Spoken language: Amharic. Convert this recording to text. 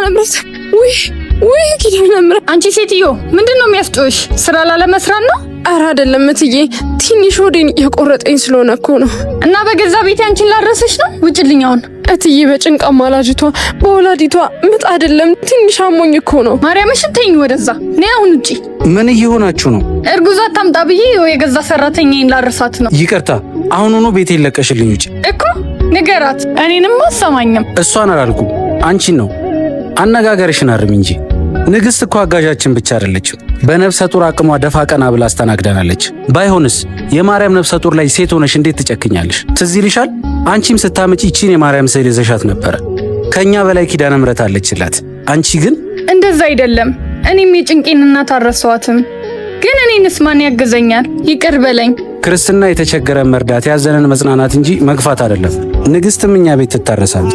ምሕረት ወይ ኪዳነ ምሕረት። አንቺ ሴትዮ ምንድነው የሚያስጮሽ? ስራ ላለመስራት ነው? ኧረ አይደለም እትዬ፣ ትንሽ ሆዴን እየቆረጠኝ ስለሆነ እኮ ነው። እና በገዛ ቤቴ አንቺን ላረሰሽ ነው? ውጭልኝ አሁን። እትዬ በጭንቃ ማላጅቷ በወላዲቷ ምጥ አይደለም ትንሽ አሞኝ እኮ ነው። ማርያምሽን ተይኝ ወደዛ። ነይ አሁን ውጪ። ምን እየሆናችሁ ነው? እርጉዝ አታምጣ ብዬ የገዛ ሰራተኛዬን ላረሳት ነው። ይቅርታ፣ አሁኑኑ ቤቴን ለቀሽልኝ ውጪ እኮ። ንገራት። እኔንም አሰማኝም። እሷን አላልኩም አንቺን ነው። አነጋገርሽን አርም እንጂ። ንግስት እኮ አጋዣችን ብቻ አይደለችም። በነፍሰ ጡር አቅሟ ደፋ ቀና ብላ አስተናግዳናለች። ባይሆንስ የማርያም ነፍሰ ጡር ላይ ሴት ሆነሽ እንዴት ትጨክኛለሽ? ትዝ ይልሻል? አንቺም ስታመጪ ይቺን የማርያም ስዕል ይዘሻት ነበረ። ከኛ በላይ ኪዳነ ምሕረት አለችላት። አንቺ ግን እንደዛ አይደለም። እኔም የጭንቄን እናት አልረሳኋትም። ግን እኔንስ ማን ያገዘኛል? ይቅር በለኝ። ክርስትና የተቸገረን መርዳት፣ ያዘነን መጽናናት እንጂ መግፋት አይደለም። ንግስትም እኛ ቤት ትታረሳለች።